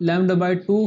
λ/2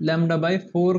λ/4